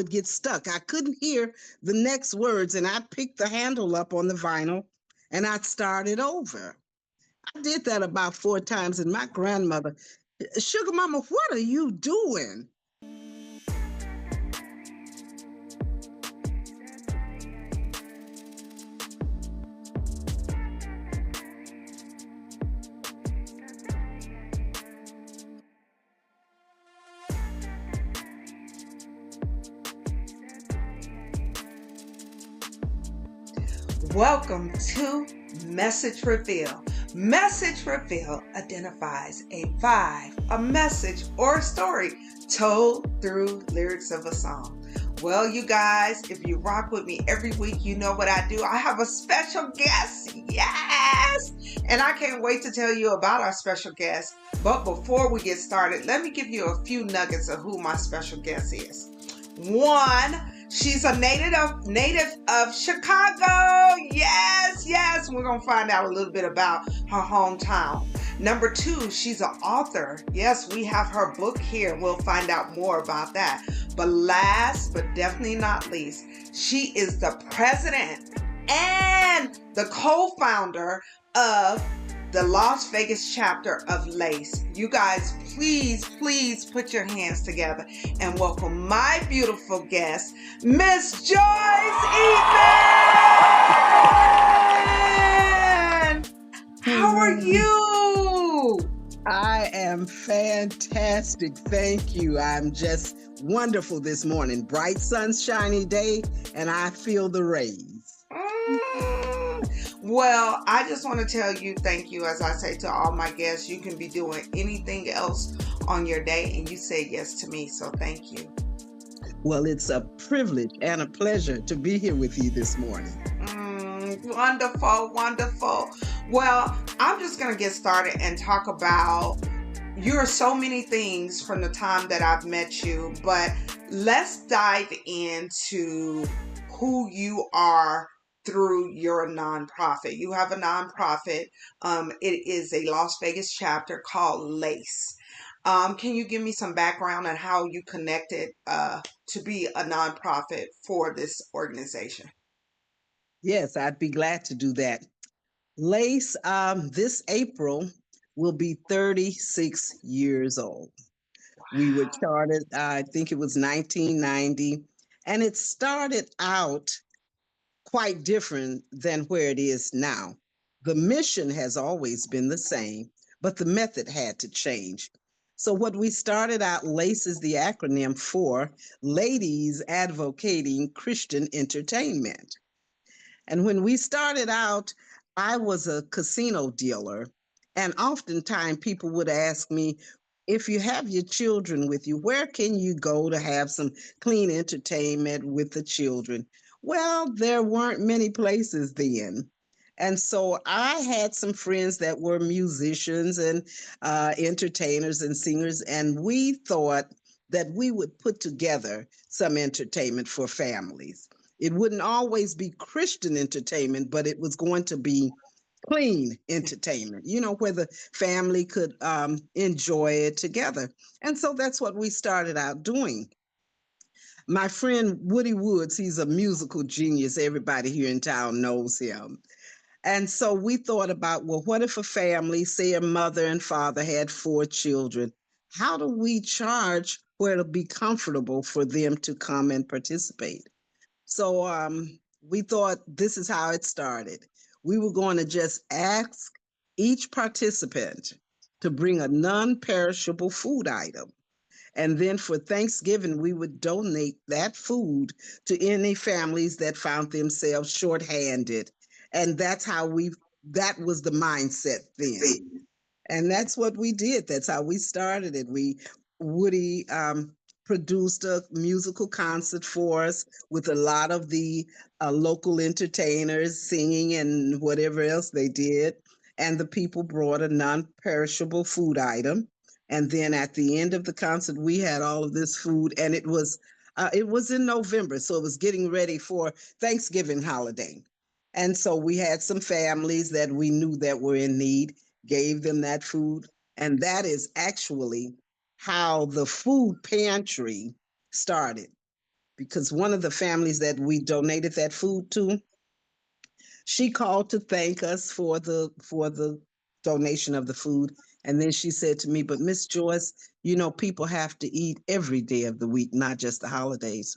would get stuck. I couldn't hear the next words, and I'd pick the handle up on the vinyl and I'd start it over. I did that about 4 times, and my grandmother, Sugar Mama, what are you doing? Welcome to Message Reveal. Message Reveal identifies a vibe, a message, or a story told through lyrics of a song. Well, you guys, if you rock with me every week, you know what I do. I have a special guest. Yes! And I can't wait to tell you about our special guest. But before we get started, let me give you a few nuggets of who my special guest is. One, she's a native of Chicago. Yes. We're going to find out a little bit about her hometown. Number two, she's an author. Yes, we have her book here. We'll find out more about that. But last but definitely not least, she is the president and the co-founder of the Las Vegas chapter of L.A.C.E. You guys, please put your hands together and welcome my beautiful guest, Miss Joyce Eatman. How are you? I am fantastic. Thank you. I'm just wonderful this morning. Bright, sunshiny day, and I feel the rays. Well, I just want to tell you thank you. As I say to all my guests, you can be doing anything else on your day, and you say yes to me. So thank you. Well, it's a privilege and a pleasure to be here with you this morning. Wonderful. Well, I'm just going to get started and talk about you're so many things from the time that I've met you, but let's dive into who you are through your nonprofit. You have a nonprofit. It is a Las Vegas chapter called L.A.C.E. Can you give me some background on how you connected to be a nonprofit for this organization? Yes, I'd be glad to do that. L.A.C.E. This April will be 36 years old. We were chartered, I think it was 1990, and it started out quite different than where it is now. The mission has always been the same, but the method had to change. So, what we started out, LACE is the acronym for Ladies Advocating Christian Entertainment. And when we started out, I was a casino dealer. And oftentimes people would ask me, if you have your children with you, where can you go to have some clean entertainment with the children? Well, there weren't many places then. And so I had some friends that were musicians and entertainers and singers, and we thought that we would put together some entertainment for families. It wouldn't always be Christian entertainment, but it was going to be clean entertainment, where the family could enjoy it together. And so that's what we started out doing. My friend Woody Woods, he's a musical genius. Everybody here in town knows him. And so we thought about, well, what if a family, say a mother and father, had 4 children? How do we charge where it'll be comfortable for them to come and participate? So we thought this is how it started. We were going to just ask each participant to bring a non-perishable food item. And then for Thanksgiving, we would donate that food to any families that found themselves shorthanded. And that was the mindset then. And that's what we did. That's how we started it. Woody produced a musical concert for us with a lot of the local entertainers singing and whatever else they did. And the people brought a non-perishable food item. And then at the end of the concert, we had all of this food, and it was in November, so it was getting ready for Thanksgiving holiday. And so we had some families that we knew that were in need, gave them that food. And that is actually how the food pantry started, because one of the families that we donated that food to, she called to thank us for the donation of the food. And then she said to me, "But Miss Joyce, people have to eat every day of the week, not just the holidays."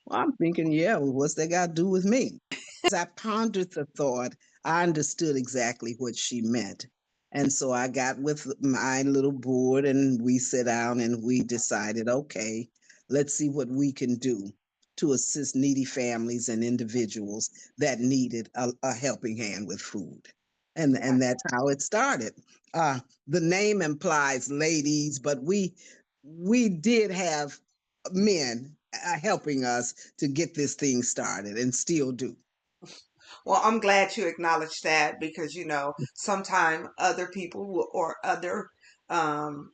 Well, I'm thinking, yeah, well, what's that got to do with me? As I pondered the thought, I understood exactly what she meant. And so I got with my little board and we sat down and we decided, okay, let's see what we can do to assist needy families and individuals that needed a helping hand with food. And that's how it started. The name implies ladies, but we did have men helping us to get this thing started and still do. Well, I'm glad you acknowledged that because, sometimes other people will, or other um,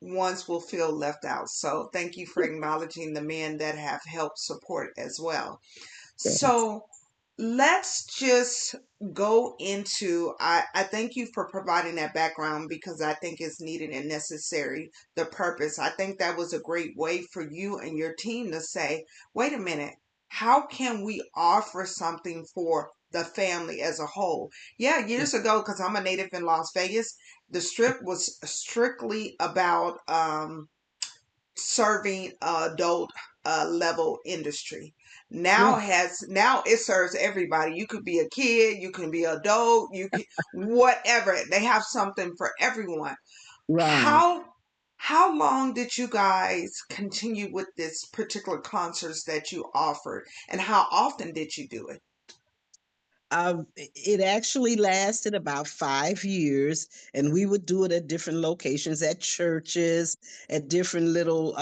ones will feel left out. So thank you for acknowledging the men that have helped support as well. Yes. So let's just go into I thank you for providing that background because I think it's needed and necessary. The purpose. I think that was a great way for you and your team to say, wait a minute, how can we offer something for the family as a whole? Yeah, years ago, because I'm a native in Las Vegas, the strip was strictly about serving adult level industry. Yeah. Now it serves everybody. You could be a kid, you can be adult, you can whatever. They have something for everyone. Right. How long did you guys continue with this particular concerts that you offered, and how often did you do it? It actually lasted about 5 years, and we would do it at different locations, at churches, at different little.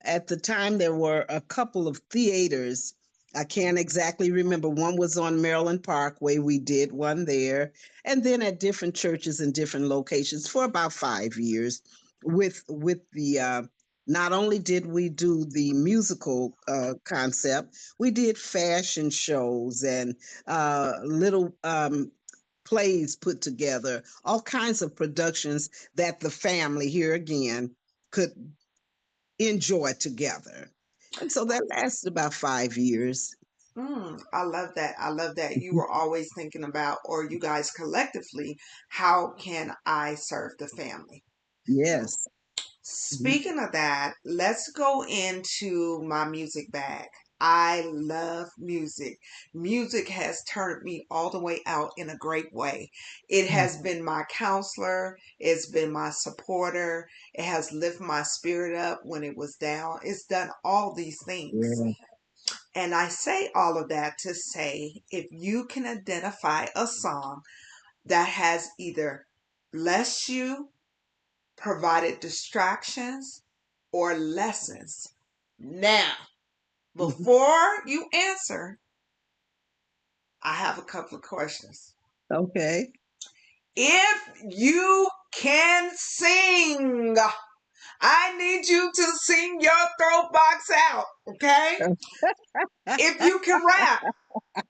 At the time, there were a couple of theaters. I can't exactly remember. One was on Maryland Parkway. We did one there, and then at different churches and different locations for about 5 years. With the not only did we do the musical concept, we did fashion shows and little plays put together, all kinds of productions that the family here again could enjoy together. And so that lasted about 5 years. I love that. I love that you were always thinking about, or you guys collectively, how can I serve the family? Yes. Mhm. Speaking of that, let's go into my music bag. I love music. Music has turned me all the way out in a great way. It has been my counselor, it's been my supporter, it has lifted my spirit up when it was down. It's done all these things. Yeah. And I say all of that to say if you can identify a song that has either blessed you, provided distractions, or lessons. Now, Mhm. before you answer, I have a couple of questions. Okay. If you can sing, I need you to sing your throat box out, okay? If you can rap,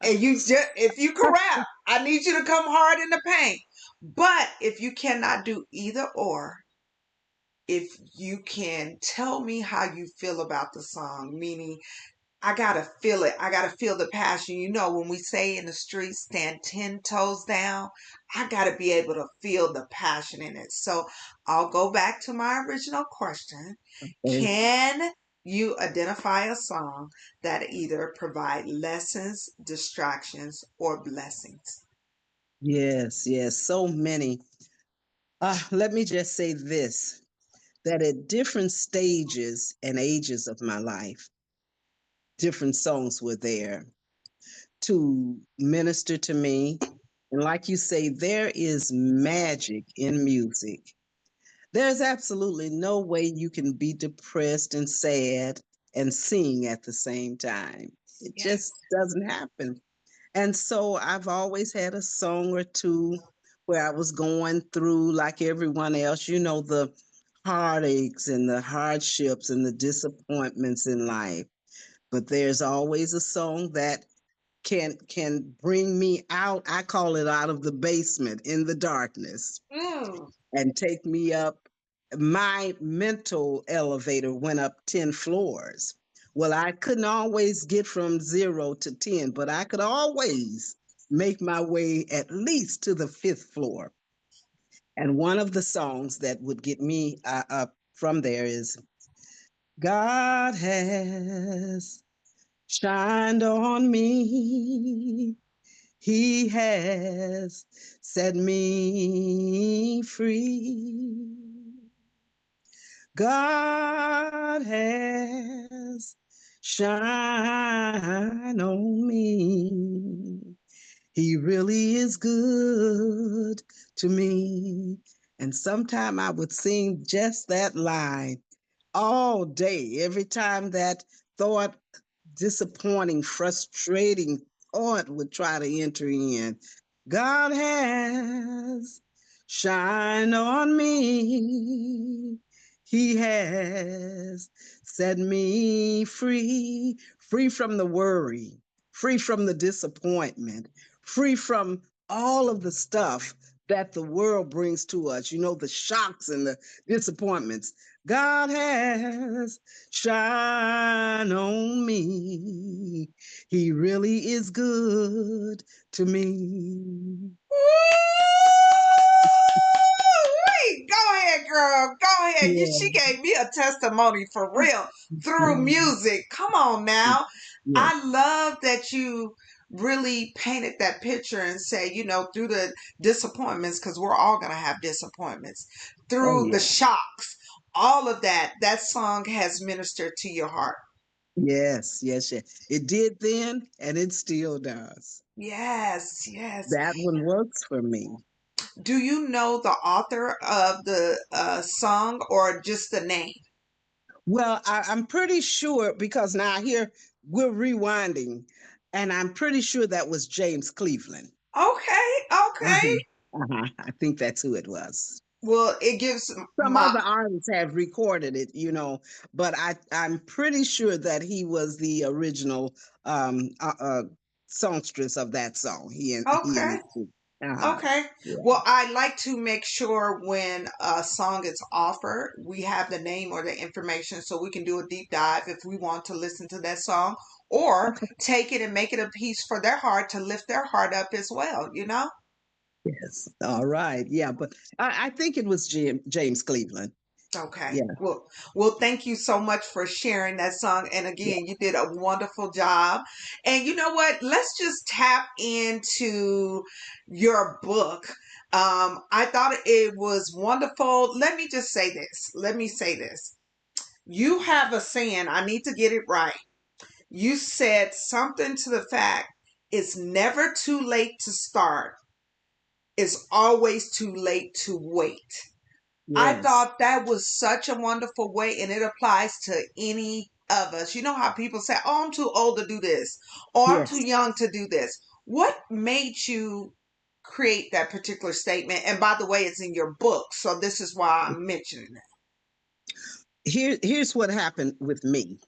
and if you can rap, I need you to come hard in the paint. But if you cannot do either or, if you can tell me how you feel about the song, meaning I gotta feel it. I gotta feel the passion. When we say in the street, stand 10 toes down, I gotta be able to feel the passion in it. So I'll go back to my original question. Can you identify a song that either provide lessons, distractions, or blessings? Yes, yes, so many. Let me just say this, that at different stages and ages of my life, different songs were there to minister to me. And like you say, there is magic in music. There's absolutely no way you can be depressed and sad and sing at the same time. It Yes. just doesn't happen. And so I've always had a song or two where I was going through, like everyone else, the heartaches and the hardships and the disappointments in life. But there's always a song that can bring me out. I call it out of the basement in the darkness Mm. and take me up. My mental elevator went up 10 floors Well, I couldn't always get from 0 to 10, but I could always make my way at least to the fifth floor. And one of the songs that would get me up from there is God has shined on me. He has set me free. God has shine on me. He really is good to me. And sometime I would sing just that line all day, every time that thought, disappointing, frustrating thought would try to enter in. God has shine on me. He has set me free, free from the worry, free from the disappointment, free from all of the stuff that the world brings to us, the shocks and the disappointments. God has shine on me. He really is good to me. Wait, go ahead, girl. Go ahead. Yeah. She gave me a testimony for real through Yeah. music. Come on now. Yes. I love that you really painted that picture and say, through the disappointments, because we're all going to have disappointments, Oh, through the yeah. shocks, all of that, that song has ministered to your heart. Yes, yes, yes. It did then, and it still does. Yes, yes. That one works for me. Do you know the author of the song or just the name? Well, I'm pretty sure because now here we're rewinding, and I'm pretty sure that was James Cleveland. Okay, okay. Uh-huh. Uh-huh. I think that's who it was. Well, it gives Some my other artists have recorded it, but I'm pretty sure that he was the original um, uh, uh, songstress of that song. He and okay. his group. Uh-huh. Okay. Yeah. Well, I like to make sure when a song is offered, we have the name or the information so we can do a deep dive if we want to listen to that song or Okay. take it and make it a piece for their heart to lift their heart up as well, you know? Yes. All right. Yeah, but I think it was James Cleveland. Okay. Yeah. Well, thank you so much for sharing that song. And Yeah. again, you did a wonderful job. And you know what? Let's just tap into your book. I thought it was wonderful. Let me just say this. Let me say this. You have a saying, I need to get it right. You said something to the fact it's never too late to start. It's always too late to wait. I Yes. thought that was such a wonderful way, and it applies to any of us. You know how people say, "Oh, I'm too old to do this," or "I'm too Yes. young to do this." What made you create that particular statement? And by the way, it's in your book, so this is why I'm mentioning it. Here's what happened with me.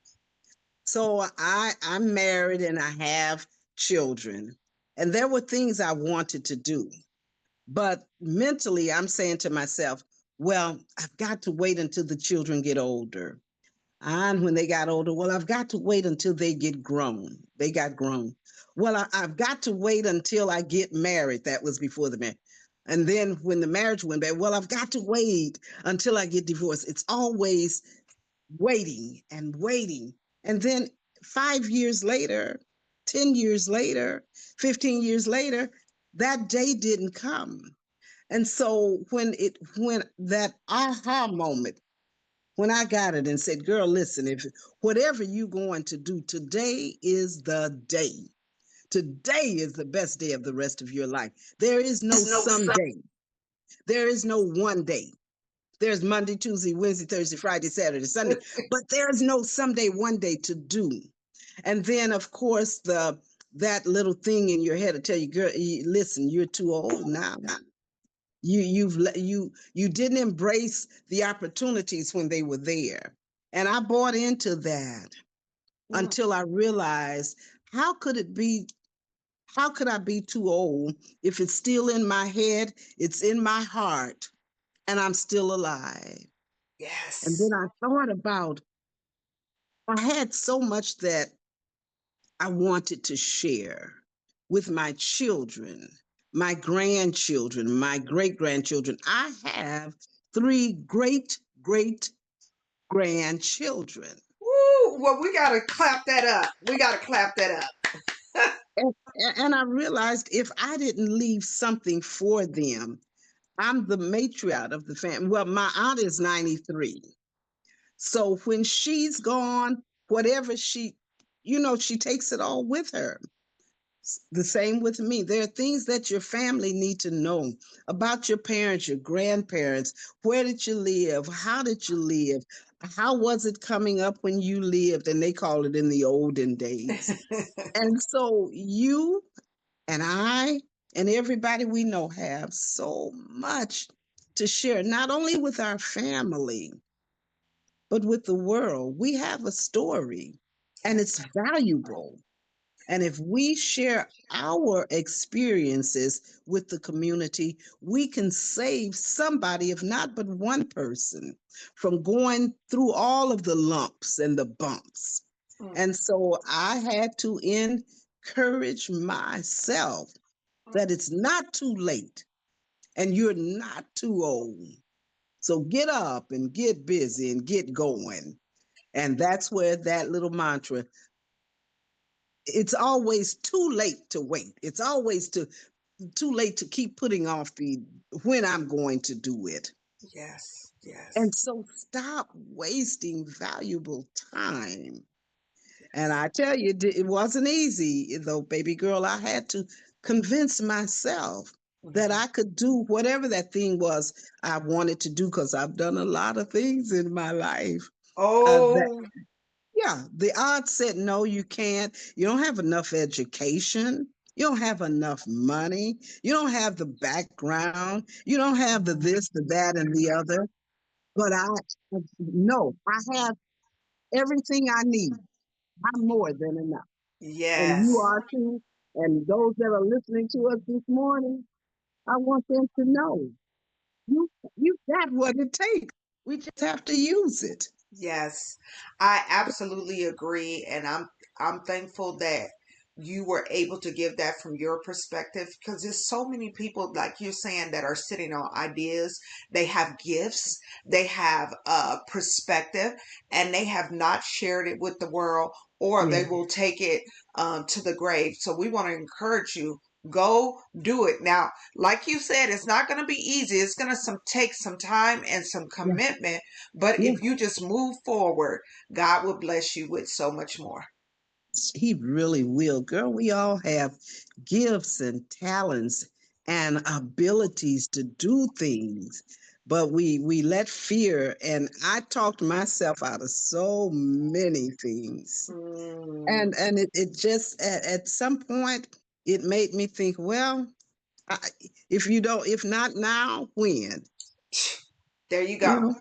So I'm married and I have children, and there were things I wanted to do, but mentally I'm saying to myself, well, I've got to wait until the children get older. And when they got older, well, I've got to wait until they get grown. They got grown. Well, I've got to wait until I get married. That was before the marriage. And then when the marriage went bad, well, I've got to wait until I get divorced. It's always waiting and waiting. And then 5 years later, 10 years later, 15 years later, that day didn't come. And so when that aha moment, when I got it and said, girl, listen, if whatever you going to do, today is the day. Today is the best day of the rest of your life. There is no There's no sun. someday. There is no one day. There's Monday, Tuesday, Wednesday, Thursday, Friday, Saturday, Sunday, but there's no someday, one day to do. And then, of course, the that little thing in your head to tell you, girl, listen, you're too old now. You didn't embrace the opportunities when they were there. And I bought into that Mm, until I realized how could it be how could I be too old if it's still in my head, it's in my heart, and I'm still alive. And then yes. I thought about I had so much that I wanted to share with my children, my grandchildren, my great grandchildren. I have three great grandchildren. Woo! Well, we gotta clap that up. We gotta clap that up. And, and I realized if I didn't leave something for them, I'm the matriarch of the family. Well, my aunt is 93. So when she's gone, whatever she takes it all with her. The same with me. There are things that your family need to know about your parents, your grandparents. Where did you live? How did you live? How was it coming up when you lived? And they call it in the olden days. And so you and I and everybody we know have so much to share, not only with our family, but with the world. We have a story and That's it's valuable. And if we share our experiences with the community, we can save somebody, if not but one person, from going through all of the lumps and the bumps. mm, And so I had to encourage myself mm, that it's not too late and you're not too old. So get up and get busy and get going. And that's where that little mantra, it's always too late to wait. It's always too late to keep putting off the when I'm going to do it. yes, yes, And so stop wasting valuable time. And yes. I tell you, it wasn't easy, though, baby girl. I had to convince myself that Mhm. I could do whatever that thing was I wanted to do because I've done a lot of things in my life. That Oh, Yeah, the odds said no, you can't. You don't have enough education. You don't have enough money. You don't have the background. You don't have the this, the that, and the other. But I no, I have everything I need. I'm more than enough. And yes, you are too. And those that are listening to us this morning, I want them to know you you got what it takes. We just have to use it. yes. I absolutely agree, and I'm thankful that you were able to give that from your perspective because there's so many people like you're saying that are sitting on ideas. They have gifts, they have a perspective, and they have not shared it with the world, or Yeah. they will take it to the grave. So we want to encourage you. Go do it now. Like you said, it's not going to be easy. It's going to take some time and some Yeah. commitment. But Yeah. if you just move forward, God will bless you with so much more. He really will. Girl, we all have gifts and talents and abilities to do things. But we let fear, and I talked myself out of so many things. Mm, And it just at some point it made me think, well, I, if not now, when? there you You go. know?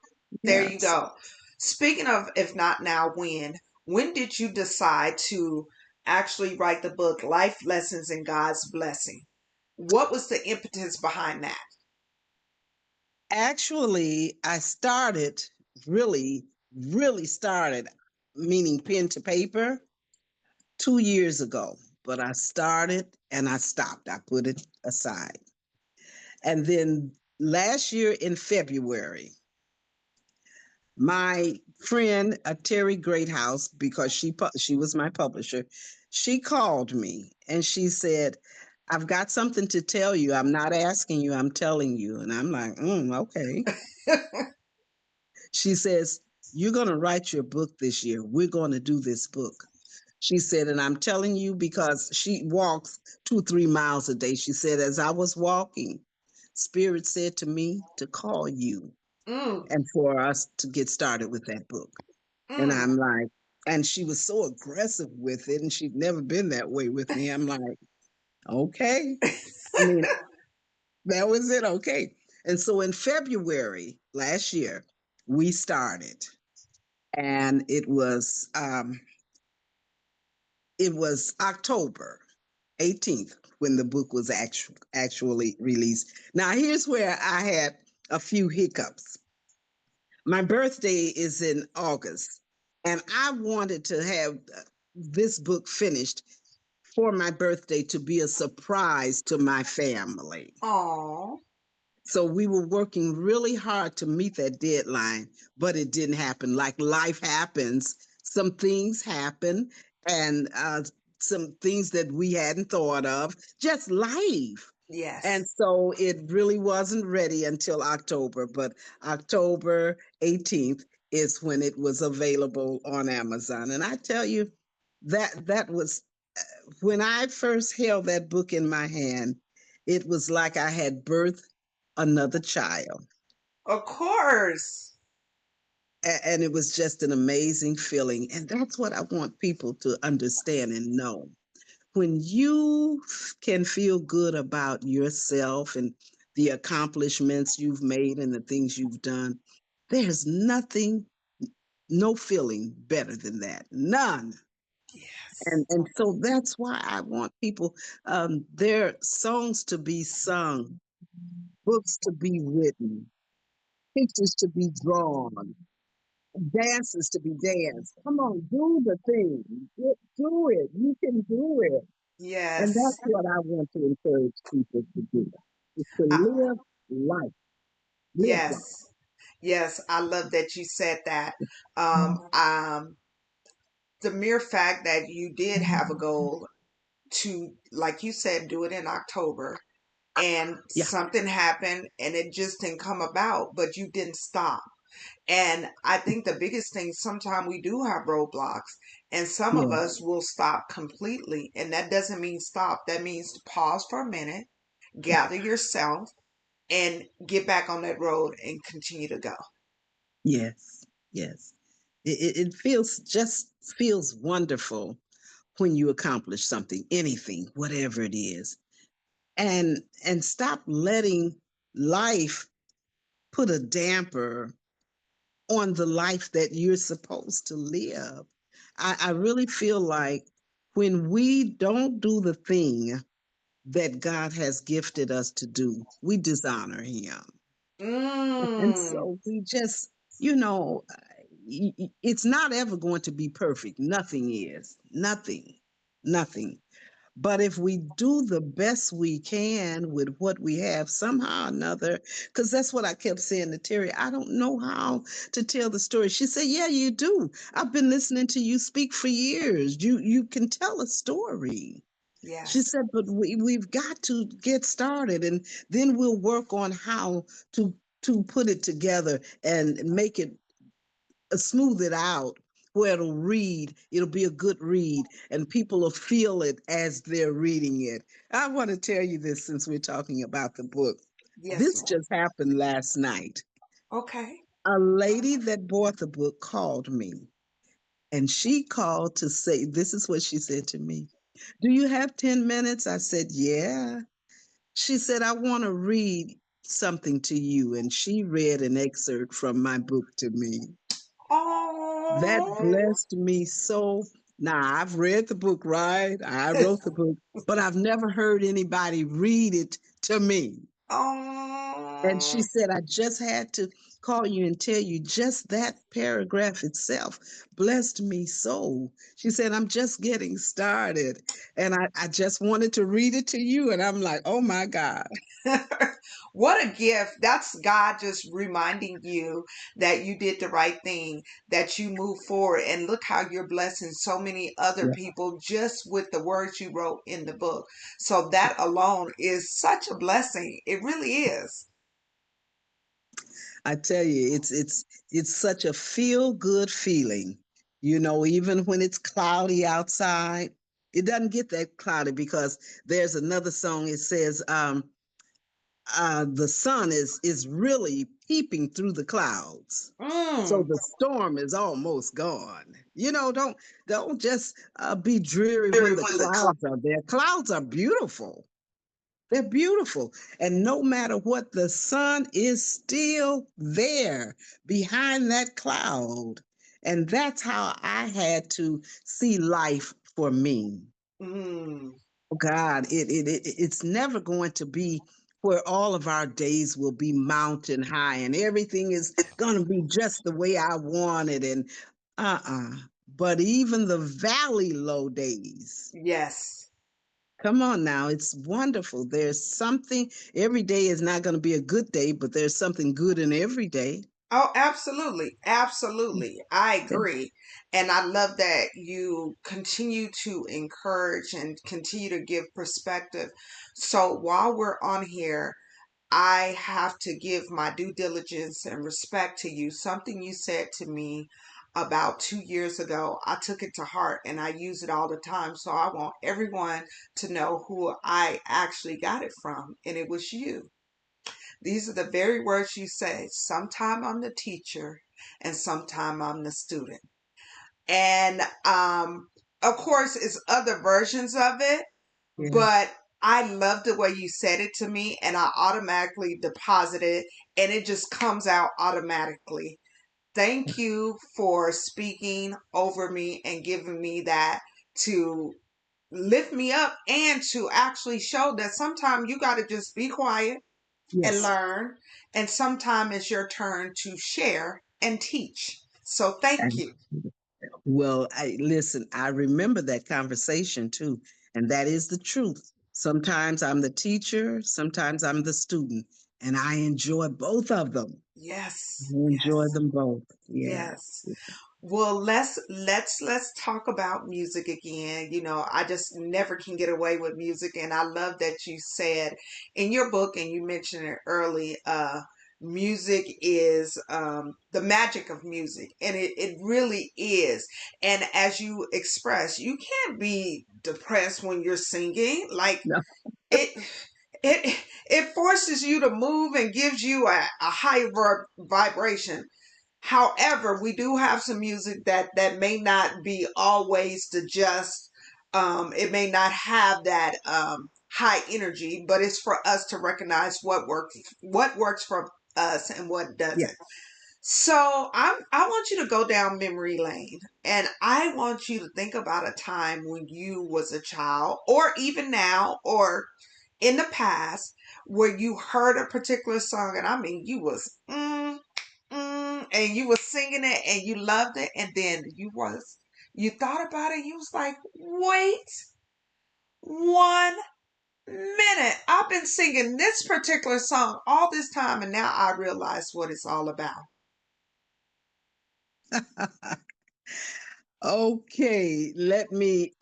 There you Yes. go. Speaking of, if not now, when did you decide to actually write the book, Life Lessons in God's Blessing? What was the impetus behind that? Actually, I started really started, meaning pen to paper, 2 years ago. But I started and I stopped. I put it aside. And then last year in February, my friend Terry Greathouse, because she was my publisher, she called me and she said, "I've got something to tell you. I'm not asking you. I'm telling you." And I'm like, okay. She says, "You're going to write your book this year. We're going to do this book." She said, "And I'm telling you because she walks 2, 3 miles a day." She said, "As I was walking, Spirit said to me to call you Mm, and for us to get started with that book." And mm. I'm like, and she was so aggressive with it, and she'd never been that way with me. I'm like, okay. I mean, that was it. Okay. And so in February last year, we started. And it was October 18th when the book was actually released. Now here's where I had a few hiccups. My birthday is in August, And I wanted to have this book finished for my birthday to be a surprise to my family. Oh, So we were working really hard to meet that deadline, but it didn't happen. Like life happens, some things happen, and some things that we hadn't thought of, just life. And yes. so it really wasn't ready until October, but October 18th is when it was available on Amazon. And I tell you, that was when I first held that book in my hand, it was like I had birthed another child. Of course. And it was just an amazing feeling. And that's what I want people to understand and know. When you can feel good about yourself and the accomplishments you've made and the things you've done, there's nothing, no feeling better than that. None. Yes. And so that's why I want people, their songs to be sung, books to be written, pictures to be drawn, dances to be danced. Come on, do the thing. Do it. You can do it. And Yes. that's what I want to encourage people to do. Is to I, live life. Live yes. life. Yes. I love that you said that. Um, the mere fact that you did have a goal to, like you said, do it in October, and Yeah. something happened and it just didn't come about, but you didn't stop. And I think the biggest thing, sometimes we do have roadblocks, and some of Yeah. us will stop completely. And that doesn't mean stop, that means to pause for a minute, gather yourself, and get back on that road and continue to go. Yes. Yes. It feels just feels wonderful when you accomplish something, anything, whatever it is. And stop letting life put a damper on the life that you're supposed to live. I really feel like when we don't do the thing that God has gifted us to do, we dishonor Him. And Mm, so we just, you know, it's not ever going to be perfect. Nothing is. Nothing. Nothing. But if we do the best we can with what we have, somehow or another, because that's what I kept saying to Terry, I don't know how to tell the story. She said, "Yeah, you do. I've been listening to you speak for years. You can tell a story." She yes. said, "But we've got to get started, and then we'll work on how to to put it together and make it smooth it out where it'll read, it'll be a good read, and people will feel it as they're reading it." I want to tell you this since we're talking about the book. Yes, This ma'am. just happened last night. Okay. A lady that bought the book called me, and she called to say, this is what she said to me. "Do you have 10 minutes?" I said, "Yeah." She said, "I want to read something to you." And she read an excerpt from my book to me. That Oh, blessed me so. Now, I've read the book, right? I wrote the book, but I've never heard anybody read it to me. And she oh. said, "I just had to call you and tell you just that paragraph itself blessed me so." She said, "I'm just getting started. And I just wanted to read it to you." And I'm like, oh my God. What a gift. That's God just reminding you that you did the right thing, that you move forward. And look how you're blessing so many other Yeah. people just with the words you wrote in the book. So that alone is such a blessing. It really is. I tell you, it's such a feel good feeling. Even when it's cloudy outside, it doesn't get that cloudy because there's another song. It says, the sun is really peeping through the clouds. So Mm. the storm is almost gone. Don't just be dreary when the clouds are there. Clouds are beautiful. They're beautiful. And no matter what, the sun is still there behind that cloud. And that's how I had to see life for me. Mm. Oh, God, it's never going to be where all of our days will be mountain high and everything is going to be just the way I want it. And Uh-uh. But even the valley low days. Yes. Come on now, it's wonderful. There's something, every day is not going to be a good day, but there's something good in every day. Oh, absolutely. Absolutely. I Yeah. agree. And I love that you continue to encourage and continue to give perspective. So while we're on here, I have to give my due diligence and respect to you. Something you said to me about 2 years ago, I took it to heart and I use it all the time. So I want everyone to know who I actually got it from, and it was you. These are the very words you say. Sometime I'm the teacher and sometime I'm the student. And of course, it's other versions of it, Yeah. but I love the way you said it to me, and I automatically deposit it, and it just comes out automatically. Thank you for speaking over me and giving me that to lift me up and to actually show that sometimes you got to just be quiet and Yes. learn, and sometimes it's your turn to share and teach. So thank And you. well, I listen, I remember that conversation too, and that is the truth. Sometimes I'm the teacher, sometimes I'm the student, and I enjoy both of them. Yes, I enjoy yes, them both. Yeah. yes. Well, let's talk about music again. You know, I just never can get away with music, and I love that you said in your book, and you mentioned it early. Music is the magic of music, and it really is. And as you express, you can't be depressed when you're singing. Like No. it, it forces you to move and gives you a higher vibration. However, we do have some music that may not be always the just. It may not have that high energy, but it's for us to recognize what works for us, and what Yeah. doesn't. So I want you to go down memory lane, and I want you to think about a time when you was a child, or even now, or in the past, where you heard a particular song, and I mean you was and you was singing it and you loved it, and then you thought about it, you was like, wait 1 minute, I've been singing this particular song all this time, and now I realize what it's all about. Okay, let me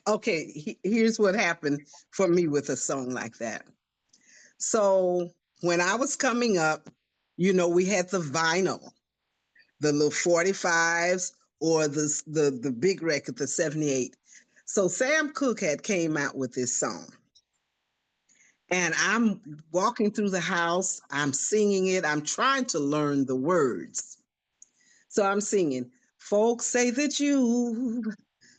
okay, here's what happened for me with a song like that. So, when I was coming up, we had the vinyl, the little 45s or the big record, the 78. So Sam Cooke had came out with this song. And I'm walking through the house, I'm singing it, I'm trying to learn the words. So I'm singing, folks say that you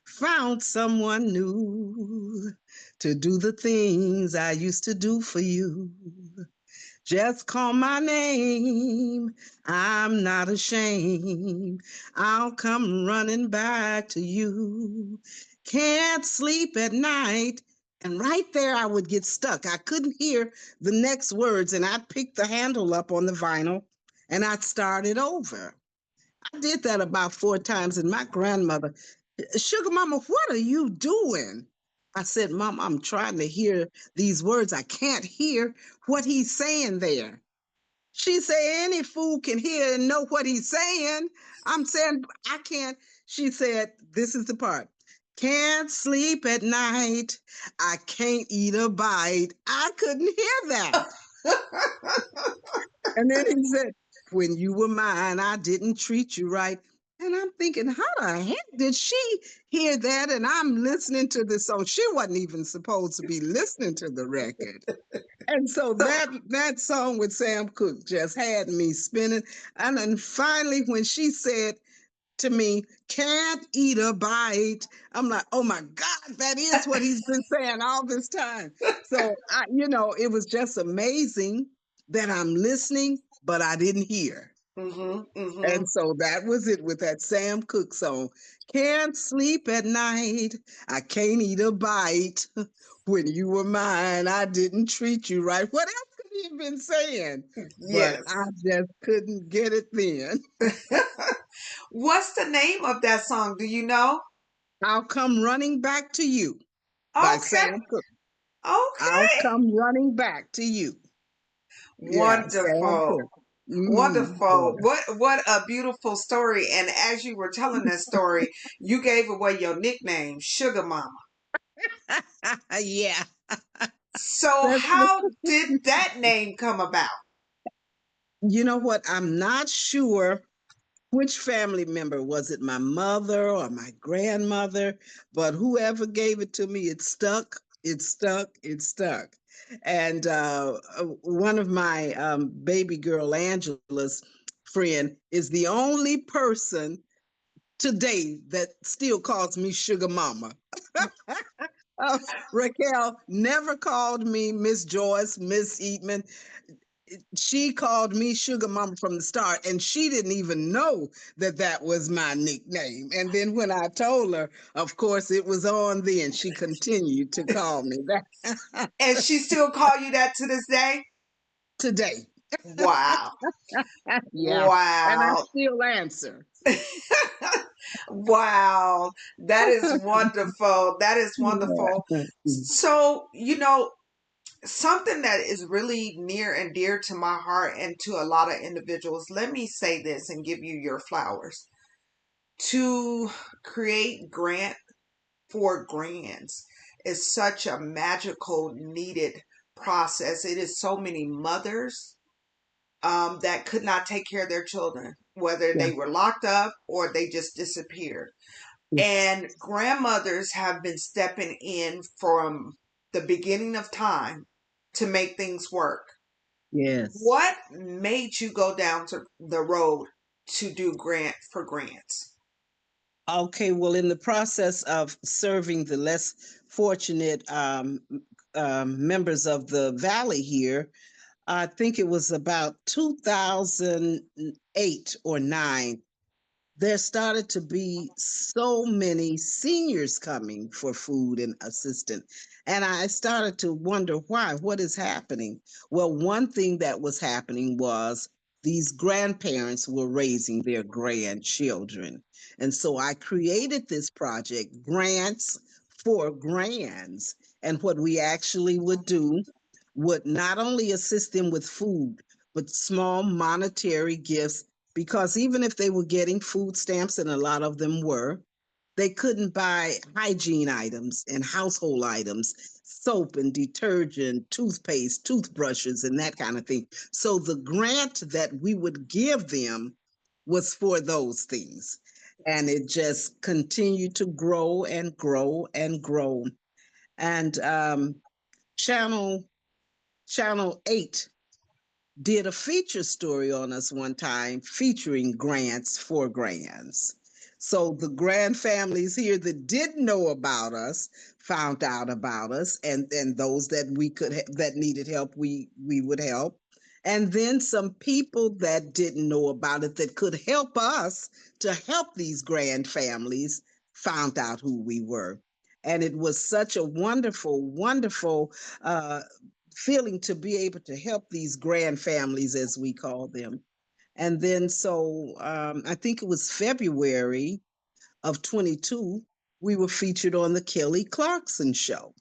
found someone new to do the things I used to do for you. Just call my name. I'm not ashamed. I'll come running back to you. Can't sleep at night. And right there, I would get stuck. I couldn't hear the next words, and I'd pick the handle up on the vinyl and I'd start it over. I did that about 4 times, and my grandmother, Sugar Mama, what are you doing? I said, Mom, I'm trying to hear these words. I can't hear what he's saying there. She said, any fool can hear and know what he's saying. I'm saying, I can't. She said, this is the part. Can't sleep at night. I can't eat a bite. I couldn't hear that. And then he said, when you were mine, I didn't treat you right. And I'm thinking, how the heck did she hear that? And I'm listening to the song. She wasn't even supposed to be listening to the record. And so that song with Sam Cooke just had me spinning. And then finally, when she said to me, can't eat a bite, I'm like, oh my God, that is what he's been saying all this time. So it was just amazing that I'm listening, but I didn't hear. Mhm, mhm. And so that was it with that Sam Cooke song. Can't sleep at night. I can't eat a bite. When you were mine, I didn't treat you right. What else could he have been saying? But I Yes. just couldn't get it then. What's the name of that song? Do you know? I'll come running back to you by Okay. Sam Cooke. I'll Okay. come running back to you. Yeah, Sam Wonderful. Cooke. Mm-hmm. Wonderful. Yeah. What a beautiful story. And as you were telling that story, you gave away your nickname, Sugar Mama. Yeah. So That's how did that name come about? you know what? I'm not sure which family member was it, my mother or my grandmother, but whoever gave it to me, it stuck. It stuck. It stuck. And one of my baby girl Angela's friend is the only person today that still calls me Sugar Mama. Uh, Raquel never called me Miss Joyce, Miss Eatman. She called me Sugar Mama from the start, and she didn't even know that that was my nickname. And then when I told her, of course, it was on then. She continued to call me that And she still call you that to this day? today. Wow. Yeah, and I Wow. still answer. Wow. That is wonderful. That is wonderful. Yeah. So, something that is really near and dear to my heart and to a lot of individuals, let me say this and give you your flowers. To create grant for grants is such a magical, needed process. It is so many mothers that could not take care of their children, whether Yeah. they were locked up or they just disappeared. Yes. And grandmothers have been stepping in from the beginning of time to make things work. Yes. What made you go down to the road to do grant for grants? Okay, well, in the process of serving the less fortunate members of the valley here, I think it was about 2008 or 9, there started to be so many seniors coming for food and assistance. And I started to wonder why, what is happening? Well, one thing that was happening was these grandparents were raising their grandchildren. And so I created this project, Grants for Grands. And what we actually would do would not only assist them with food, but small monetary gifts, because even if they were getting food stamps, and a lot of them were, they couldn't buy hygiene items and household items, soap and detergent, toothpaste, toothbrushes, and that kind of thing. So the grant that we would give them was for those things. And it just continued to grow and grow and grow. And Channel Channel 8 did a feature story on us one time featuring grants for grands. So the grand families here that didn't know about us found out about us, and those that we could that needed help, we would help. And then some people that didn't know about it that could help us to help these grand families found out who we were. And it was such a wonderful, wonderful feeling to be able to help these grand families, as we call them. And then, so I think it was February of 22, we were featured on the Kelly Clarkson show.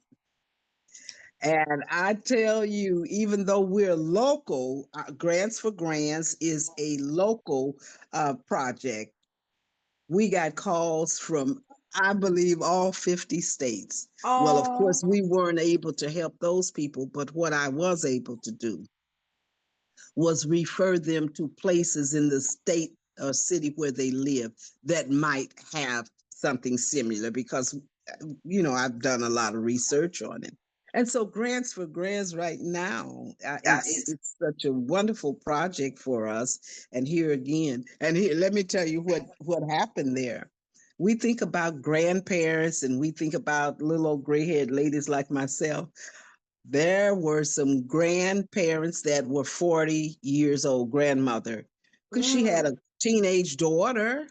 And I tell you, even though we're local, Grants for Grands is a local project. We got calls from, I believe, all 50 states. Well, of Oh, course, we weren't able to help those people, but what I was able to do was refer them to places in the state or city where they live that might have something similar, because I've done a lot of research on it. And so Grants for Grants right now, yes. it's such a wonderful project for us. And here again, and here, let me tell you what happened there. We think about grandparents and we think about little old gray haired ladies like myself. There were some grandparents that were 40 years old, grandmother, because she had Mm, a teenage daughter.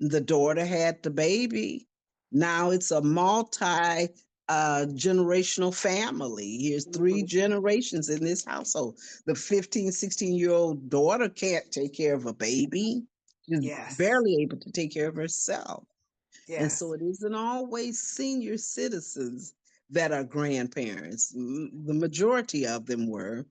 The daughter had the baby. Now it's a multi generational family. Here's three mhm. generations in this household. The 15, 16-year-old daughter can't take care of a baby. She's Yes. barely able to take care of herself. And so Yes. it isn't always senior citizens that are grandparents. The majority of them were.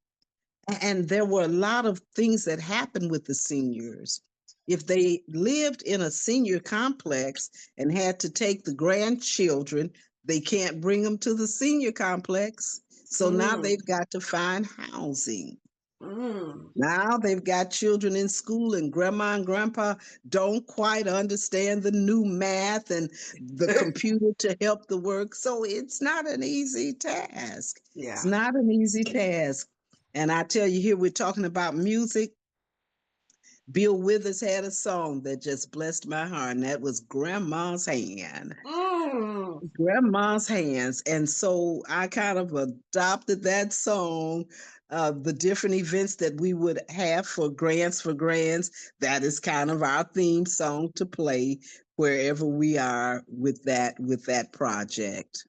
And there were a lot of things that happened with the seniors. If they lived in a senior complex and had to take the grandchildren, they can't bring them to the senior complex. So now Mm. they've got to find housing. Mm. Now they've got children in school, and grandma and grandpa don't quite understand the new math and the computer to help the work. So it's not an easy task. It's Yeah. not an easy task. And I tell you, here we're talking about music. Bill Withers had a song that just blessed my heart, and that was Grandma's Hand. Mm. Grandma's Hands. And so I kind of adopted that song. The different events that we would have for grands, that is kind of our theme song to play wherever we are with that project.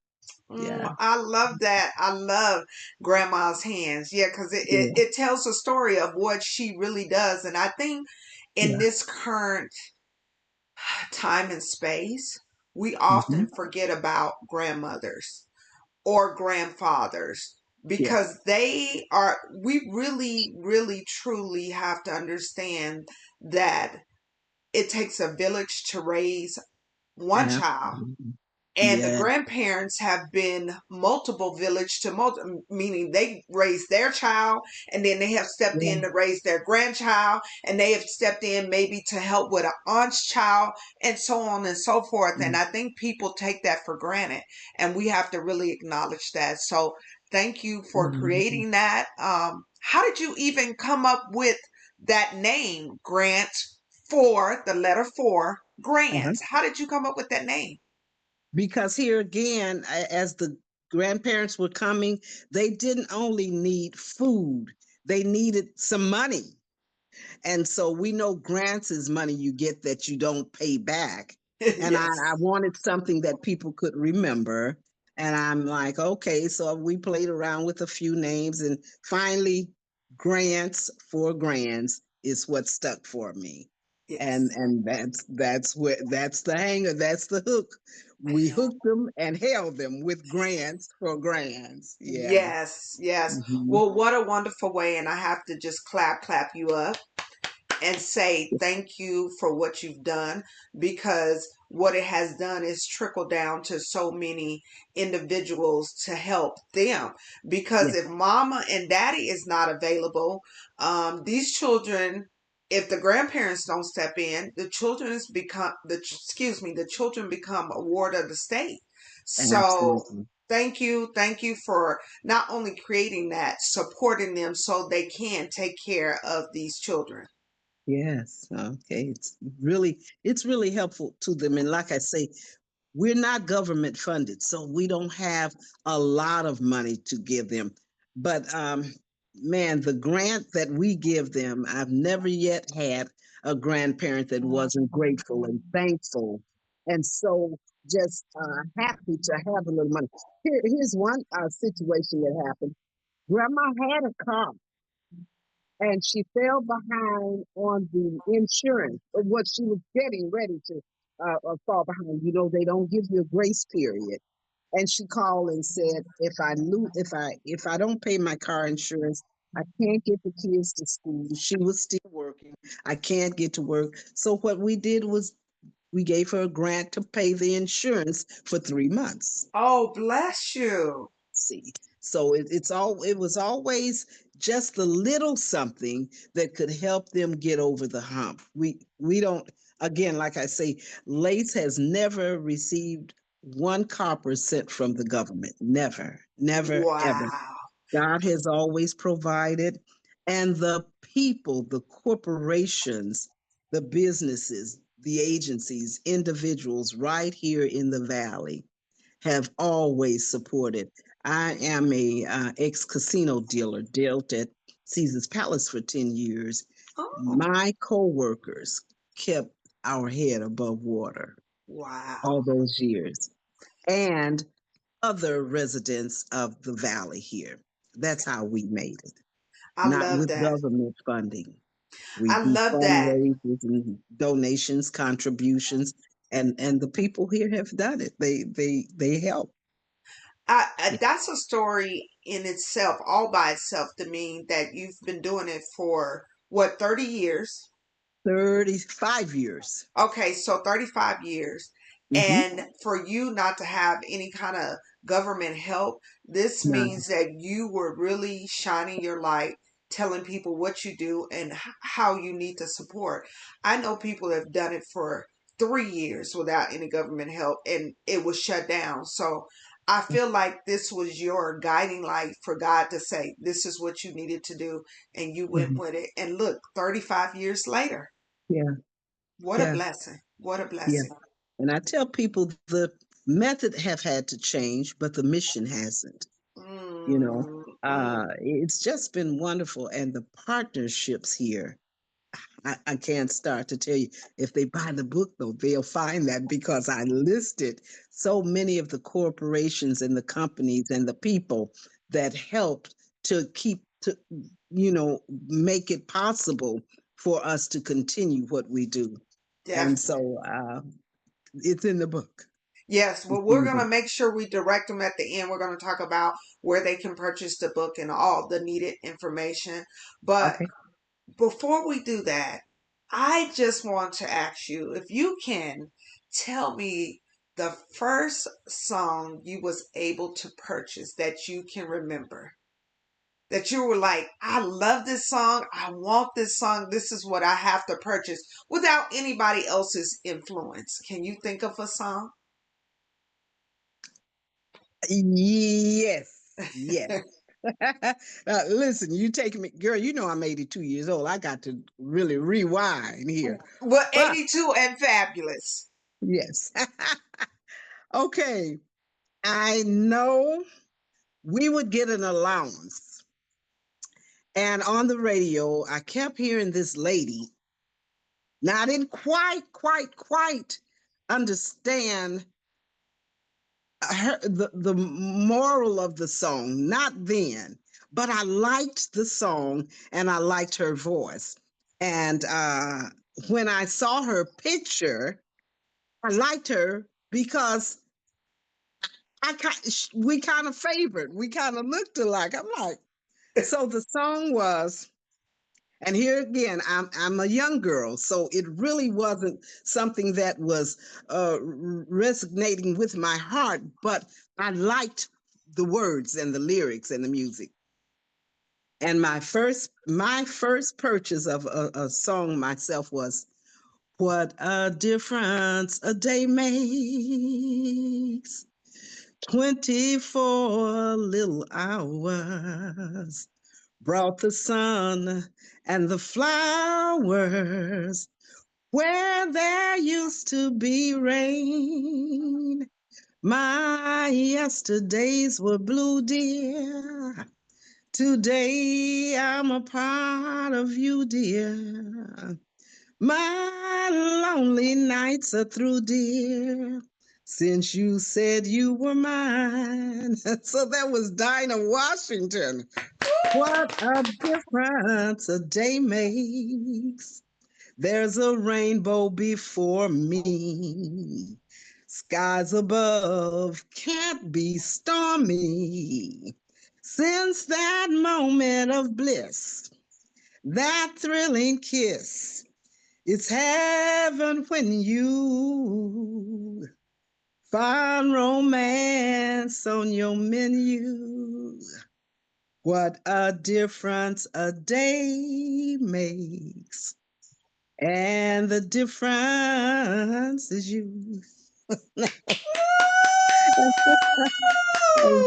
Yeah. I love that. I love Grandma's Hands. Yeah, because Yeah. it tells a story of what she really does. And I think in Yeah. this current time and space, we Hmm. often forget about grandmothers or grandfathers Yeah. because we really, really, truly have to understand that it takes a village to raise one child, Absolutely. and the Yeah. grandparents have been multiple village to meaning they raised their child, and then they have stepped Yeah. in to raise their grandchild, and they have stepped in maybe to help with an aunt's child, and so on and so forth. And I think people take that for granted, and we have to really acknowledge that. So thank you for Mhm. creating that. How did you even come up with that name, Grant, for the letter four, Uh-huh. grants? How did you come up with that name? Because here again, as the grandparents were coming, they didn't only need food, they needed some money. And so we know grants is money you get that you don't pay back. And I Yes. wanted something that people could remember. And I'm like, okay, so we played around with a few names, and finally, grants for grands is what stuck for me. Yes. And that's the hanger, that's the hook. We Yeah. hooked them and held them with grants for grands. Yeah. Yes. Yes. Hmm. Well, what a wonderful way. And I have to just clap you up and say thank you for what you've done, because what it has done is trickle down to so many individuals to help them. Because Yeah. if mama and daddy is not available, these children, if the grandparents don't step in, the children become a ward of the state. So Absolutely. thank you for not only creating that, supporting them so they can take care of these children. Yes. Okay. It's really helpful to them. And like I say, we're not government funded, so we don't have a lot of money to give them. But man, the grant that we give them, I've never yet had a grandparent that wasn't grateful and thankful, and so just happy to have a little money. Here's one situation that happened. Grandma had a car and she fell behind on the insurance of what she was getting ready to fall behind. You know, they don't give you a grace period. And she called and said, if I don't pay my car insurance, I can't get the kids to school. She was still working. I can't get to work. So what we did was we gave her a grant to pay the insurance for 3 months. Oh, bless you. See, so it was always just the little something that could help them get over the hump. We don't, again, like I say, Lace has never received one copper cent from the government. Never, never, ever. Wow. God has always provided. And the people, the corporations, the businesses, the agencies, individuals right here in the valley have always supported. I am a ex casino dealer, dealt at Caesar's Palace for 10 years. Oh, My coworkers kept our head above water wow. all those years, and other residents of the valley here. That's how we made it, I not love with that. government funding. We I do love that. fundraisers and donations, contributions, and the people here have done it. They help. That's a story in itself, all by itself, to me, that you've been doing it for what, 30 years? 35 years. Okay, so 35 years. Mm-hmm. And for you not to have any kind of government help, this None. means that you were really shining your light, telling people what you do and how you need to support. I know people have done it for 3 years without any government help and it was shut down. So I feel like this was your guiding light for God to say, this is what you needed to do. And you went Mhm. with it. And look, 35 years later, Yeah, what a yeah, blessing. What a yeah. blessing. And I tell people the method have had to change, but the mission hasn't. You know, Mm, mm. it's just been wonderful, and the partnerships here. I can't start to tell you. If they buy the book, though, they'll find that because I listed so many of the corporations and the companies and the people that helped to keep to, make it possible for us to continue what we do. And Definitely. so it's in the book. Yes, It's well, in we're the going to book. make sure we direct them at the end. We're going to talk about where they can purchase the book and all the needed information. But Okay. before we do that, I just want to ask you if you can tell me the first song you was able to purchase that you can remember. That you were like, I love this song. I want this song. This is what I have to purchase without anybody else's influence. Can you think of a song? Yes. Yes. Listen, you taking me, girl. You know I'm 82 years old. I got to really rewind here. Well, But 82 and Fabulous. yes, okay. I know we would get an allowance, and on the radio, I kept hearing this lady. Now I didn't quite understand the moral of the song. Not then, but I liked the song and I liked her voice. And when I saw her picture, I liked her because we kind of favored, we kind of looked alike. I'm like, so the song was, and here again, I'm a young girl, so it really wasn't something that was resonating with my heart, but I liked the words and the lyrics and the music. And my first purchase of a song myself was "What a Difference a Day Makes." 24 little hours brought the sun and the flowers where there used to be rain. My yesterdays were blue, dear. Today I'm a part of you, dear. My lonely nights are through, dear, since you said you were mine. So that was Dinah Washington. What a difference a day makes. There's a rainbow before me. Skies above can't be stormy. Since that moment of bliss, that thrilling kiss, it's heaven when you find romance on your menu. What a difference a day makes. And the difference is you. And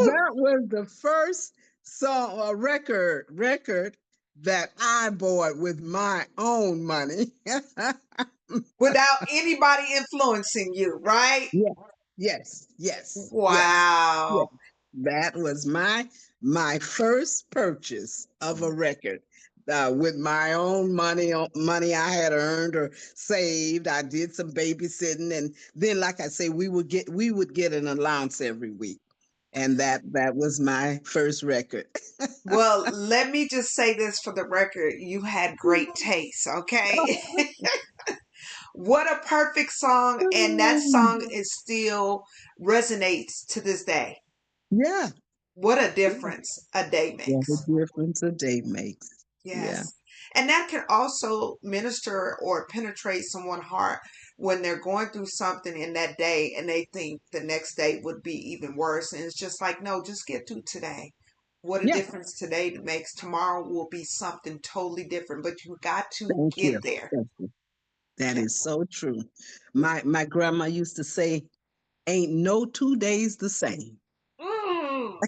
that was the first song, record that I bought with my own money. Without anybody influencing you, right? Yes, yes, yes, yes, yes. Wow. That was my first purchase of a record with my own money I had earned or saved. I did some babysitting, and then, like I say, we would get an allowance every week. and that was my first record. Well, let me just say this for the record. You had great taste, okay? What a perfect song. And that song is still resonates to this day. Yeah, What a yeah. difference a day What a makes. difference a day makes. Yes. Yeah, And that can also minister or penetrate someone's heart when they're going through something in that day and they think the next day would be even worse. And it's just like, no, just get through today. What a yeah. difference today makes. Tomorrow will be something totally different, but you got to Thank get you. there. Thank you. That Yeah. is so true. My grandma used to say, "Ain't no 2 days the same." Mm,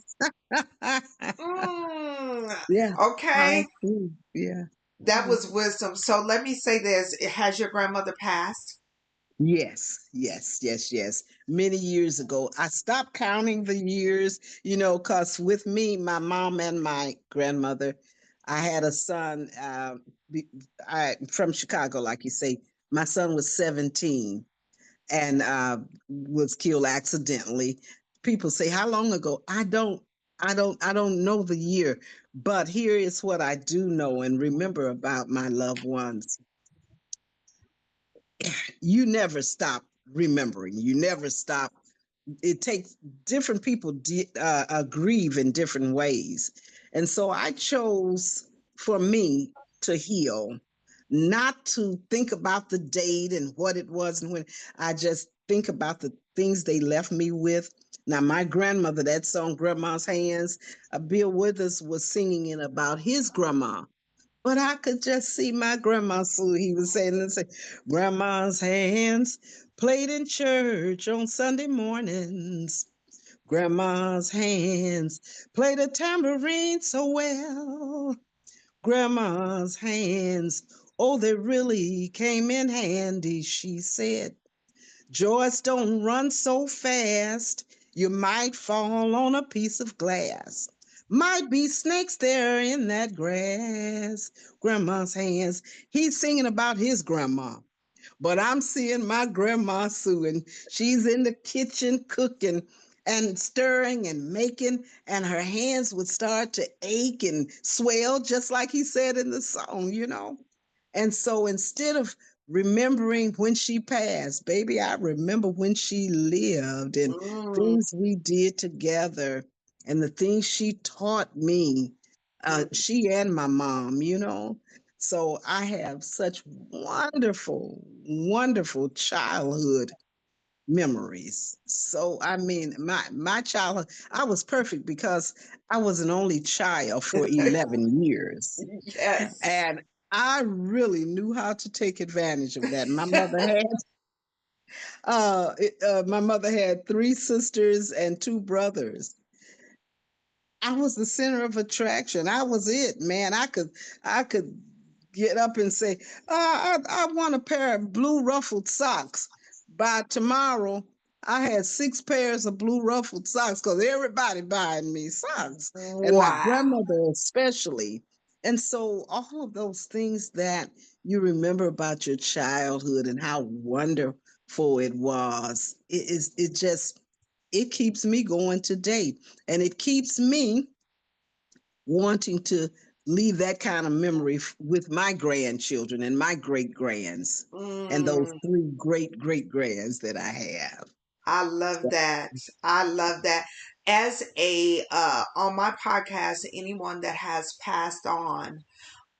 mm. Yeah, Okay. how true. Yeah. That was wisdom. So let me say this. Has your grandmother passed? Yes, yes, yes, yes. Many years ago, I stopped counting the years, because with me, my mom and my grandmother, I had a son. From Chicago, like you say. My son was 17 and was killed accidentally. People say, "How long ago?" I don't know the year, but here is what I do know and remember about my loved ones. You never stop remembering. You never stop. It takes different people grieve in different ways. And so I chose for me to heal, not to think about the date and what it was and when. I just think about the things they left me with. Now, my grandmother, that song, Grandma's Hands, Bill Withers was singing it about his grandma. But I could just see my grandma Sue. He was saying this, Grandma's hands played in church on Sunday mornings. Grandma's hands played a tambourine so well. Grandma's hands, oh, they really came in handy, she said. Joyce, don't run so fast. You might fall on a piece of glass. Might be snakes there in that grass. Grandma's hands. He's singing about his grandma. But I'm seeing my grandma Sue, and she's in the kitchen cooking and stirring and making, and her hands would start to ache and swell, just like he said in the song. And so instead of remembering when she passed, baby, I remember when she lived and Mm, things we did together and the things she taught me, mm, she and my mom. So I have such wonderful, wonderful childhood memories. So I mean, my childhood, I was perfect because I was an only child for 11 years. yes. And I really knew how to take advantage of that. My mother had three sisters and two brothers. I was the center of attraction. I was it, man. I could get up and say, I want a pair of blue ruffled socks. By tomorrow, I had six pairs of blue ruffled socks because everybody buying me socks, and my Wow. grandmother especially. And so all of those things that you remember about your childhood and how wonderful it was, it keeps me going today. And it keeps me wanting to leave that kind of memory with my grandchildren and my great grands and those Mm, three great great grands that I have. I love So, that. I love that. As a on my podcast, anyone that has passed on,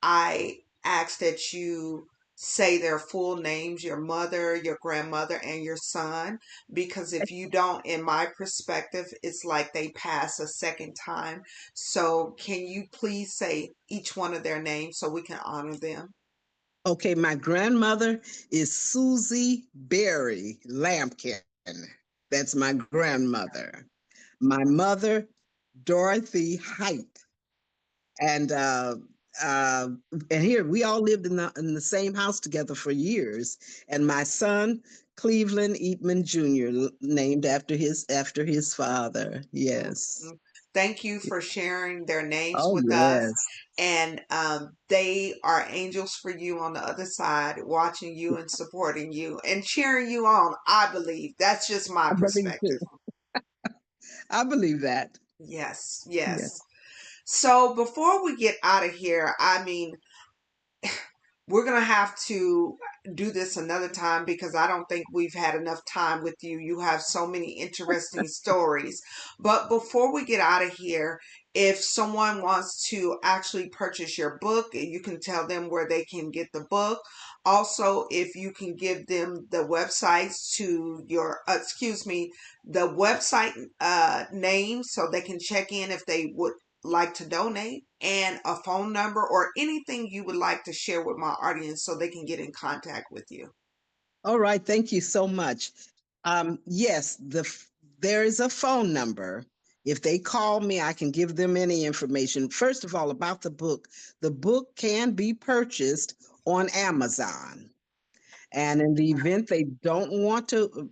I ask that you say their full names, your mother, your grandmother, and your son, because if you don't, in my perspective, it's like they pass a second time. So, can you please say each one of their names so we can honor them? okay, my grandmother is Susie Berry Lampkin. That's my grandmother. My mother, Dorothy Height. and uh, and here we all lived in the same house together for years. And my son, Cleveland Eatman Jr., named after his father. Yes. Mhm. Thank you for sharing their names Oh with us. yes. And they are angels for you on the other side, watching you and supporting you and cheering you on. I believe that's just my I believe perspective. too. I believe that. Yes, yes. Yes. So before we get out of here, I mean, we're going to have to do this another time because I don't think we've had enough time with you. You have so many interesting stories. But before we get out of here, if someone wants to actually purchase your book, you can tell them where they can get the book. Also, if you can give them the websites to your, excuse me, the website name so they can check in if they would like to donate, and a phone number or anything you would like to share with my audience so they can get in contact with you. All right. Thank you so much. Yes, there is a phone number. If they call me, I can give them any information. First of all, about the book can be purchased on Amazon. And in the event they don't want to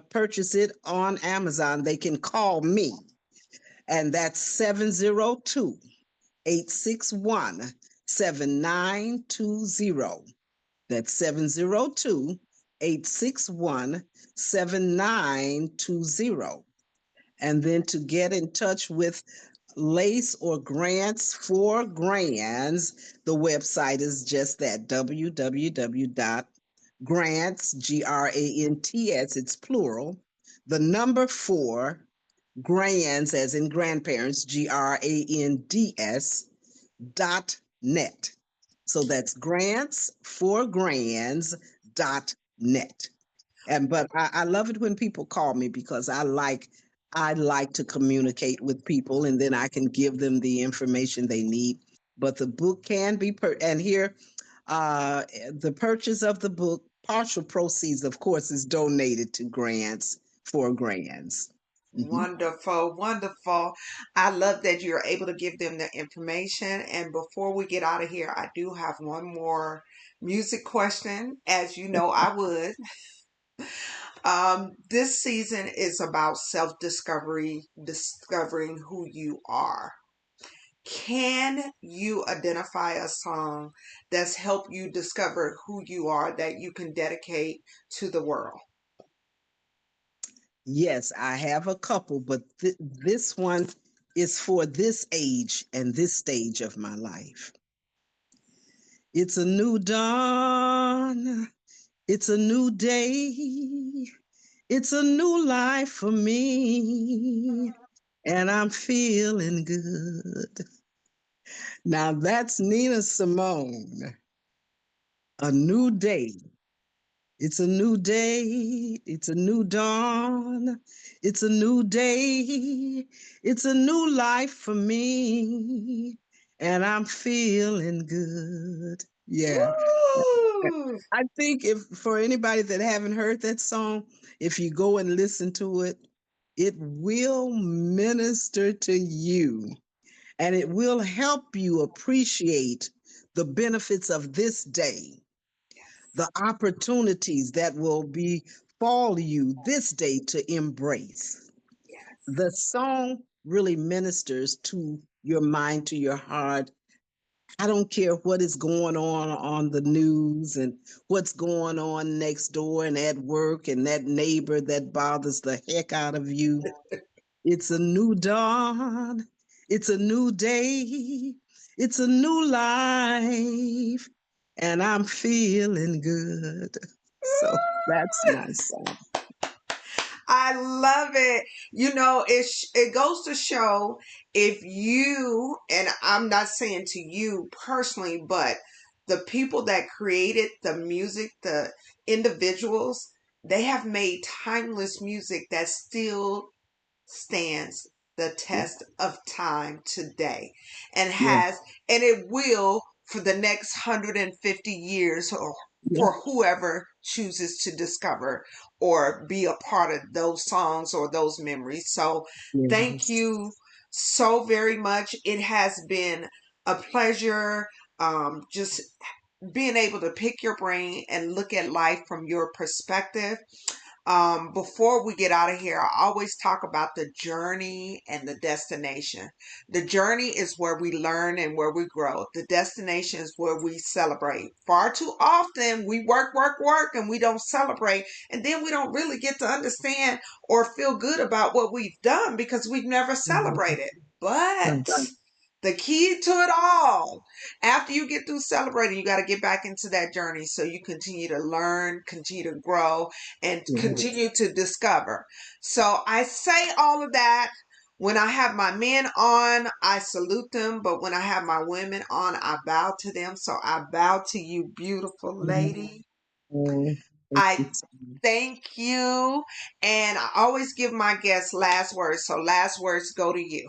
purchase it on Amazon, they can call me. And that's 702-861-7920. That's 702-861-7920. And then to get in touch with Lace or Grants for Grands, the website is just that www.grants, Grants, it's plural, the number four, grands, as in grandparents, GRANDS.net. So that's grantsforgrands.net. And but I love it when people call me because I like to communicate with people and then I can give them the information they need. But the book can be and here the purchase of the book, partial proceeds, of course, is donated to Grants for Grands. Mhm. Wonderful, wonderful. I love that you're able to give them the information. And before we get out of here, I do have one more music question, as you know I would. This season is about self discovery, discovering who you are. Can you identify a song that's helped you discover who you are that you can dedicate to the world? Yes, I have a couple, but this one is for this age and this stage of my life. It's a new dawn. It's a new day. It's a new life for me. And I'm feeling good. Now that's Nina Simone. A new day. It's a new day. It's a new dawn. It's a new day. It's a new life for me. And I'm feeling good. Yeah. Woo! I think if for anybody that haven't heard that song, if you go and listen to it, it will minister to you and it will help you appreciate the benefits of this day, the opportunities that will befall you this day to embrace. Yes. The song really ministers to your mind, to your heart. I don't care what is going on the news and what's going on next door and at work and that neighbor that bothers the heck out of you. It's a new dawn. It's a new day. It's a new life. And I'm feeling good. So that's my song. I love it. You know, it goes to show if you, and I'm not saying to you personally, but the people that created the music, the individuals, they have made timeless music that still stands the Yeah, test of time today and yeah, has, and it will for the next 150 years, or yeah, for whoever chooses to discover or be a part of those songs or those memories. So thank yes. you so very much. It has been a pleasure, just being able to pick your brain and look at life from your perspective. Before we get out of here, I always talk about the journey and the destination. The journey is where we learn and where we grow. The destination is where we celebrate. Far too often, we work, work, work, and we don't celebrate. And then we don't really get to understand or feel good about what we've done because we've never Mhm. celebrated. But Right. the key to it all, after you get through celebrating, you got to get back into that journey so you continue to learn, continue to grow, and Yes. continue to discover. So I say all of that. When I have my men on, I salute them, but when I have my women on, I bow to them. So I bow to you, beautiful Mhm. lady. Oh, thank I you so much. thank you. And I always give my guests last words. So last words go to you.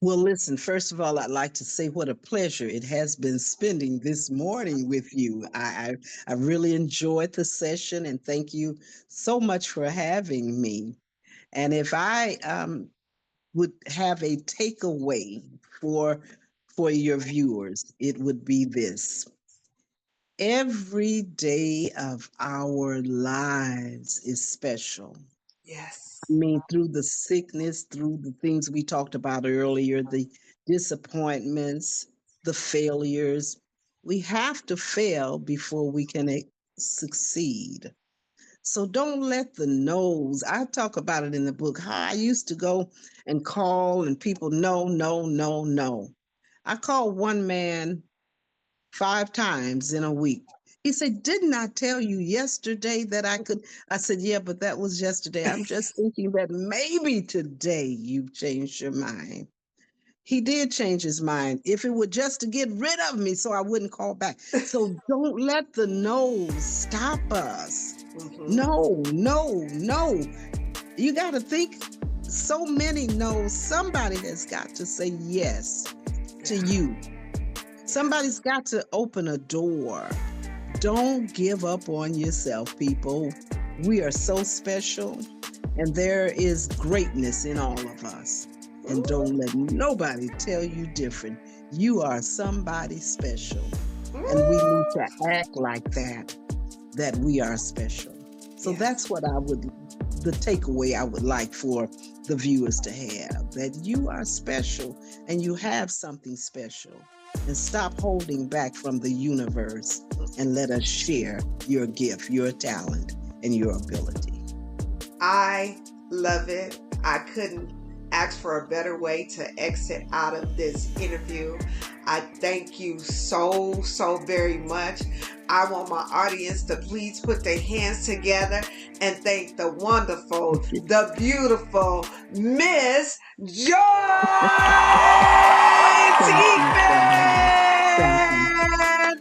Well, listen, first of all, I'd like to say what a pleasure it has been spending this morning with you. I really enjoyed the session and thank you so much for having me. And if I would have a takeaway for for your viewers, it would be this. Every day of our lives is special. I Yes. mean, through the sickness, through the things we talked about earlier, the disappointments, the failures, we have to fail before we can succeed. So don't let the no's. I talk about it in the book, how I used to go and call and people, no, no, no, no. I called one man 5 times in a week. He said, "Didn't I tell you yesterday that I could?" I said, "Yeah, but that was yesterday. I'm just thinking that maybe today you've changed your mind." He did change his mind. If it were just to get rid of me so I wouldn't call back. So don't let the no's stop us. Hmm. No, no, no. You got to think so many no's. Somebody has got to say yes to Yeah. you. Yeah. Somebody's got to open a door. Don't give up on yourself, people. We are so special, and there is greatness in all of us. And don't let nobody tell you different. You are somebody special, and we need to Ooh. act like that, that we are special. So Yes. that's what the takeaway I would like for the viewers to have, that you are special and you have something special. And stop holding back from the universe and let us share your gift, your talent, and your ability. I love it. I couldn't ask for a better way to exit out of this interview. I thank you so, so very much. I want my audience to please put their hands together and thank the wonderful, Thank you. the beautiful Miss Joyce Thank you so much. Thank you. Eatman.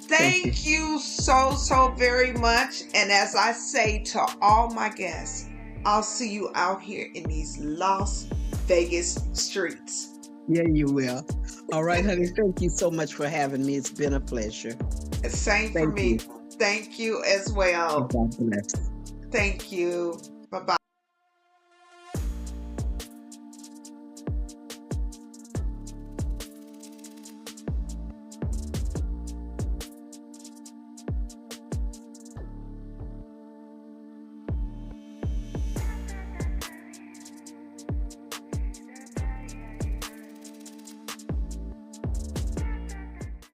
Thank you. Thank you so, so very much. And as I say to all my guests, I'll see you out here in these Las Vegas streets. Yeah, you will. All right, honey. Thank you so much for having me. It's been a pleasure. Same for Thank me. you. Thank you as well. God bless. Thank you. Bye bye.